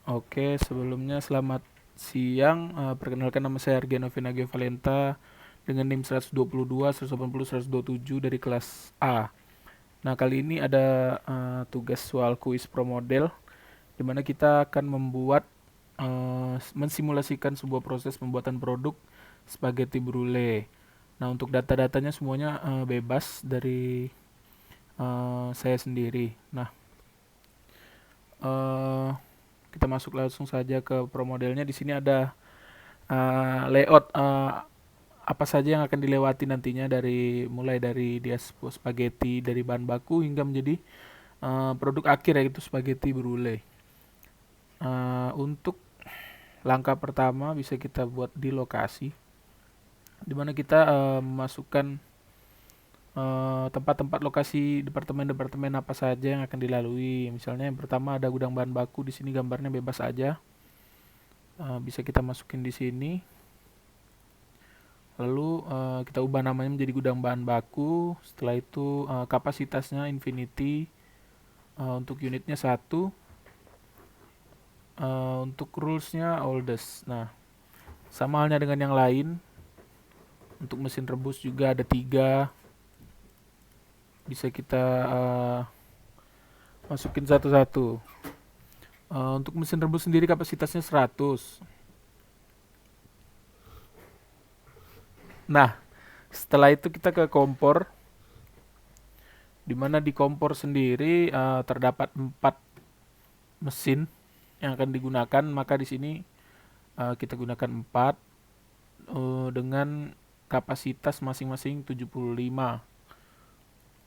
Oke, sebelumnya selamat siang. Perkenalkan nama saya Argen Novinage Valenta dengan NIM 122, 180, 127 dari kelas A. Nah, kali ini ada tugas soal kuis pro model di mana kita akan mensimulasikan sebuah proses pembuatan produk spaghetti brulee. Nah, untuk data-datanya semuanya bebas dari saya sendiri. Nah, eh, kita masuk langsung saja ke pro modelnya. Di sini ada layout apa saja yang akan dilewati nantinya mulai dari dia spaghetti dari bahan baku hingga menjadi produk akhir yaitu spaghetti brulee. Untuk langkah pertama bisa kita buat di lokasi di mana kita memasukkan tempat-tempat lokasi departemen-departemen apa saja yang akan dilalui. Misalnya yang pertama ada gudang bahan baku, di sini gambarnya bebas aja. Bisa kita masukin di sini. Lalu kita ubah namanya menjadi gudang bahan baku. Setelah itu kapasitasnya infinity, untuk unitnya 1, untuk rulesnya oldest. Nah, sama halnya dengan yang lain. Untuk mesin rebus juga ada 3. Bisa kita masukin satu-satu. Untuk mesin rebus sendiri kapasitasnya 100. Nah, setelah itu kita ke kompor, di mana di kompor sendiri terdapat 4 mesin yang akan digunakan. Maka di sini kita gunakan 4 dengan kapasitas masing-masing 75.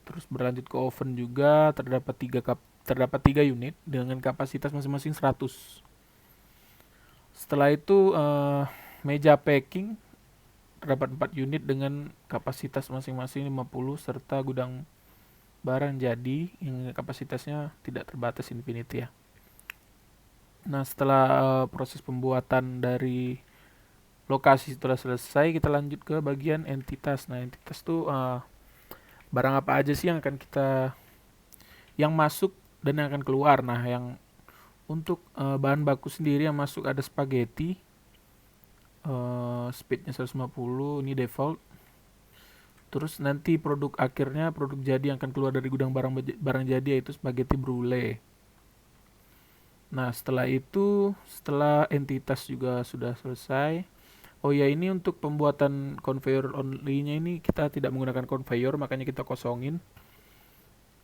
Terus berlanjut ke oven juga terdapat 3 unit dengan kapasitas masing-masing 100. Setelah itu meja packing terdapat 4 unit dengan kapasitas masing-masing 50 serta gudang barang jadi yang kapasitasnya tidak terbatas infinity ya. Nah, setelah proses pembuatan dari lokasi sudah selesai, kita lanjut ke bagian entitas. Nah, entitas itu barang apa aja sih yang masuk dan yang akan keluar. Nah, yang untuk bahan baku sendiri yang masuk ada spaghetti, speednya 150, ini default. Terus nanti produk akhirnya, produk jadi yang akan keluar dari gudang barang jadi yaitu spaghetti brulee. Nah, setelah entitas juga sudah selesai. Oh ya, ini untuk pembuatan conveyor only-nya ini kita tidak menggunakan conveyor, makanya kita kosongin.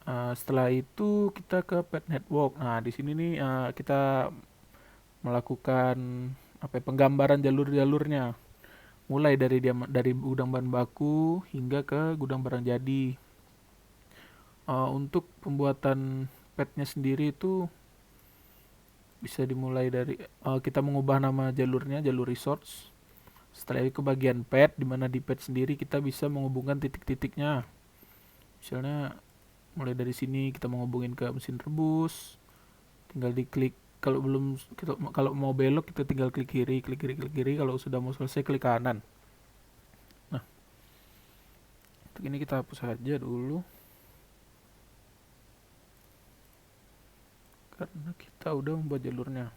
Setelah itu kita ke pet network. Nah, di sini nih kita melakukan penggambaran jalur-jalurnya. Mulai dari gudang bahan baku hingga ke gudang barang jadi. Untuk pembuatan petnya sendiri itu bisa dimulai dari kita mengubah nama jalurnya, jalur resource. Setelah itu ke bagian pet, di mana di pet sendiri kita bisa menghubungkan titik-titiknya. Misalnya mulai dari sini kita menghubungin ke mesin rebus, tinggal diklik. Kalau mau belok kita tinggal klik kiri, klik kiri, klik kiri. Kalau sudah mau selesai klik kanan. Nah, untuk ini kita hapus saja dulu karena kita udah membuat jalurnya.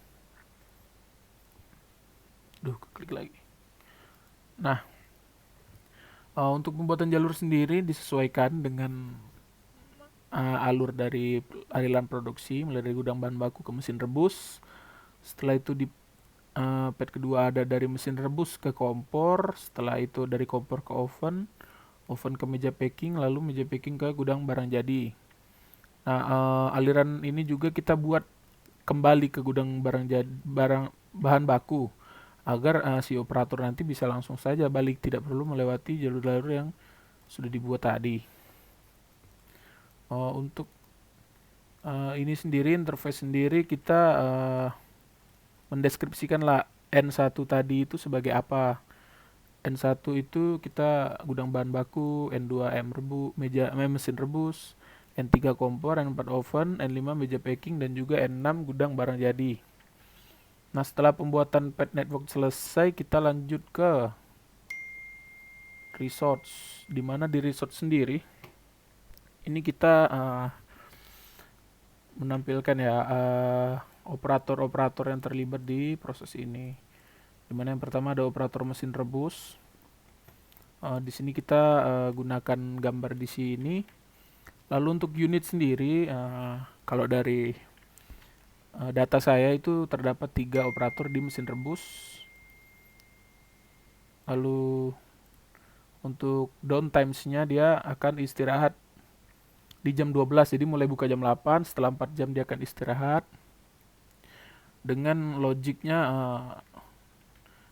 Klik lagi. Nah, untuk pembuatan jalur sendiri disesuaikan dengan alur dari aliran produksi, mulai dari gudang bahan baku ke mesin rebus. Setelah itu di pet kedua ada dari mesin rebus ke kompor. Setelah itu dari kompor ke oven, oven ke meja packing, lalu meja packing ke gudang barang jadi. Nah, aliran ini juga kita buat kembali ke gudang bahan baku agar si operator nanti bisa langsung saja balik, tidak perlu melewati jalur-jalur yang sudah dibuat tadi. Untuk ini sendiri, interface sendiri, kita mendeskripsikan lah N1 tadi itu sebagai apa. N1 itu kita gudang bahan baku, N2 mesin rebus, N3 kompor, N4 oven, N5 meja packing, dan juga N6 gudang barang jadi. Nah, setelah pembuatan pet network selesai, kita lanjut ke resource. Dimana di resource sendiri, ini kita menampilkan ya operator-operator yang terlibat di proses ini. Dimana yang pertama ada operator mesin rebus. Di sini kita gunakan gambar di sini. Lalu untuk unit sendiri, kalau dari data saya itu terdapat 3 operator di mesin rebus. Lalu untuk downtimes-nya dia akan istirahat di jam 12. Jadi mulai buka jam 8, setelah 4 jam dia akan istirahat. Dengan logiknya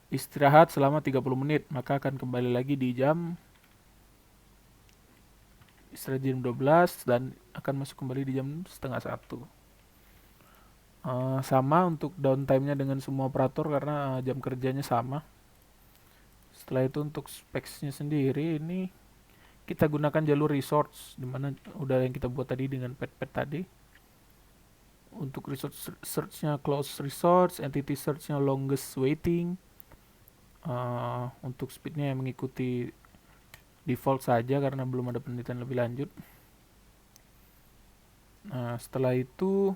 istirahat selama 30 menit, maka akan kembali lagi di istirahat jam 12 dan akan masuk kembali di jam setengah 1. Sama untuk downtime-nya dengan semua operator karena jam kerjanya sama. Setelah itu untuk specs-nya sendiri ini kita gunakan jalur resource, dimana udah yang kita buat tadi dengan pet tadi. Untuk resource search-nya close resource, entity search-nya longest waiting. Untuk speed-nya yang mengikuti default saja karena belum ada penelitian lebih lanjut. Nah, setelah itu,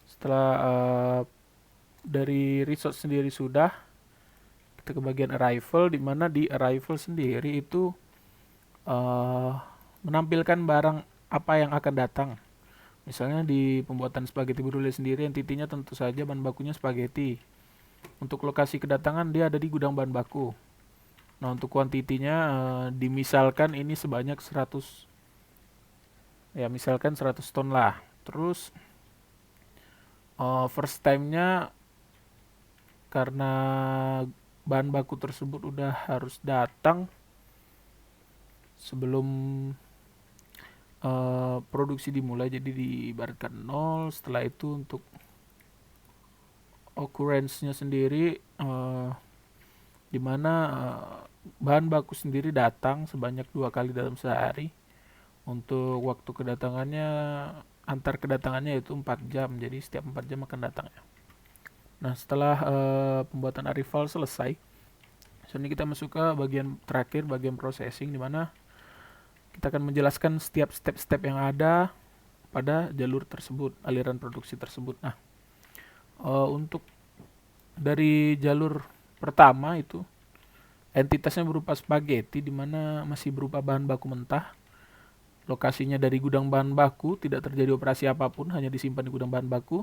setelah dari resource sendiri sudah, kita ke bagian arrival, di mana di arrival sendiri itu menampilkan barang apa yang akan datang. Misalnya di pembuatan spaghetti brulee sendiri, entitinya tentu saja bahan bakunya spaghetti. Untuk lokasi kedatangan dia ada di gudang bahan baku. Nah, untuk kuantitinya dimisalkan ini sebanyak 100, ya misalkan 100 ton lah. Terus first time-nya karena bahan baku tersebut udah harus datang sebelum produksi dimulai, jadi diibaratkan 0. Setelah itu untuk occurrence-nya sendiri di mana bahan baku sendiri datang sebanyak 2 kali dalam sehari. Untuk waktu kedatangannya, antar kedatangannya itu 4 jam, jadi setiap 4 jam akan datang ya. Nah, setelah pembuatan arrival selesai, ini kita masuk ke bagian terakhir, bagian processing, di mana kita akan menjelaskan setiap step-step yang ada pada jalur tersebut, aliran produksi tersebut. Nah, untuk dari jalur pertama itu entitasnya berupa spaghetti, di mana masih berupa bahan baku mentah. Lokasinya dari gudang bahan baku, tidak terjadi operasi apapun, hanya disimpan di gudang bahan baku.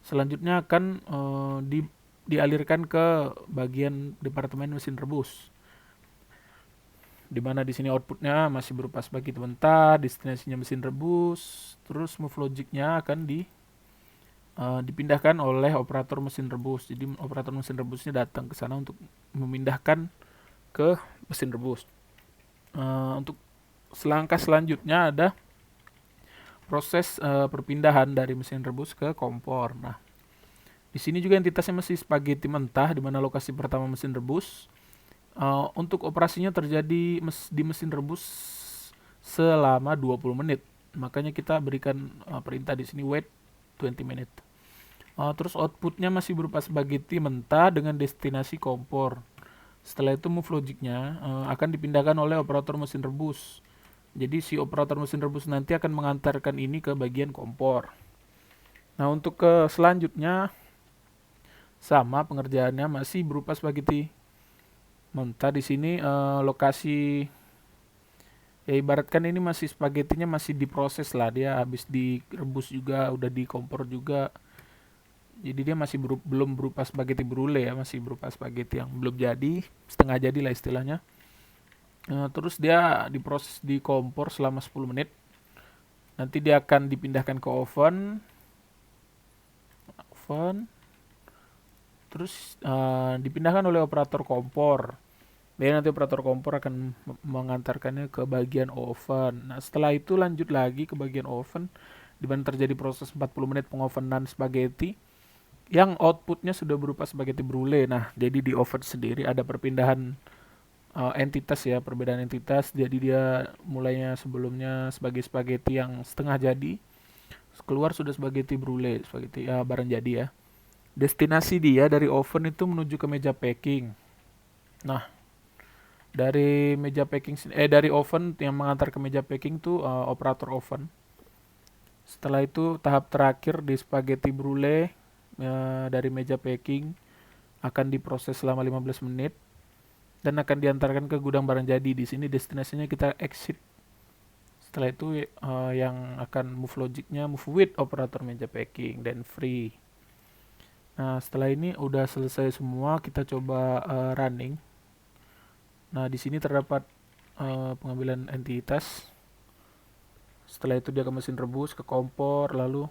Selanjutnya akan dialirkan ke bagian departemen mesin rebus, di mana di sini outputnya masih berupa spaghetti mentah, destinasinya mesin rebus. Terus move logicnya akan dipindahkan oleh operator mesin rebus. Jadi operator mesin rebusnya datang ke sana untuk memindahkan ke mesin rebus. Untuk selangkah selanjutnya ada proses perpindahan dari mesin rebus ke kompor. Nah, di sini juga entitasnya masih spaghetti mentah, di mana lokasi pertama mesin rebus. Untuk operasinya terjadi di mesin rebus selama 20 menit. Makanya kita berikan perintah di sini wait 20 menit. Terus outputnya masih berupa spaghetti mentah dengan destinasi kompor. Setelah itu move logicnya akan dipindahkan oleh operator mesin rebus. Jadi si operator mesin rebus nanti akan mengantarkan ini ke bagian kompor. Nah, untuk ke selanjutnya sama pengerjaannya, masih berupa spaghetti mentah. Di sini lokasi, ya ibaratkan ini masih spagettinya masih diproses lah, dia habis direbus juga, udah di kompor juga. Jadi dia masih belum berupa spaghetti brulee ya, masih berupa spaghetti yang belum jadi, setengah jadi lah istilahnya. Terus dia diproses di kompor selama 10 menit. Nanti dia akan dipindahkan ke oven. Terus dipindahkan oleh operator kompor. Jadi nanti operator kompor akan mengantarkannya ke bagian oven. Nah, setelah itu lanjut lagi ke bagian oven, di mana terjadi proses 40 menit pengovenan spaghetti yang outputnya sudah berupa spaghetti brulee. Nah, jadi di oven sendiri ada perpindahan entitas ya, perbedaan entitas. Jadi dia mulainya sebelumnya sebagai spaghetti yang setengah jadi, keluar sudah spaghetti brulee, spaghetti ya barang jadi ya. Destinasi dia dari oven itu menuju ke meja packing. Nah, dari meja packing dari oven yang mengantar ke meja packing tuh operator oven. Setelah itu tahap terakhir di spaghetti brulee dari meja packing akan diproses selama 15 menit dan akan diantarkan ke gudang barang jadi. Di sini destinasinya kita exit. Setelah itu yang akan move logicnya move with operator meja packing dan free. Nah, setelah ini udah selesai semua, kita coba running. Nah, di sini terdapat pengambilan entitas. Setelah itu dia ke mesin rebus, ke kompor, lalu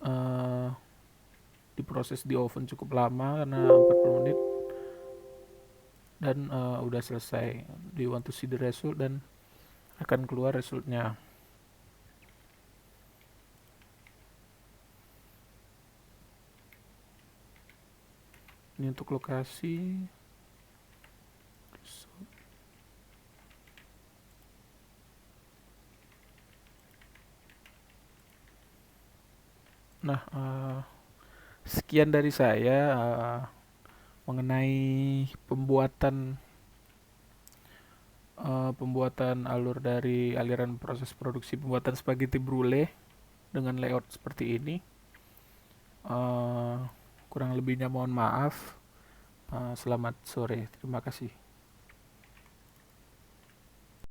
uh, diproses di oven cukup lama karena 40 menit dan udah selesai. Do you want to see the result? Dan akan keluar resultnya. Ini untuk lokasi. Nah, sekian dari saya mengenai pembuatan alur dari aliran proses produksi pembuatan spaghetti brulee dengan layout seperti ini. Kurang lebihnya mohon maaf. Selamat sore, terima kasih.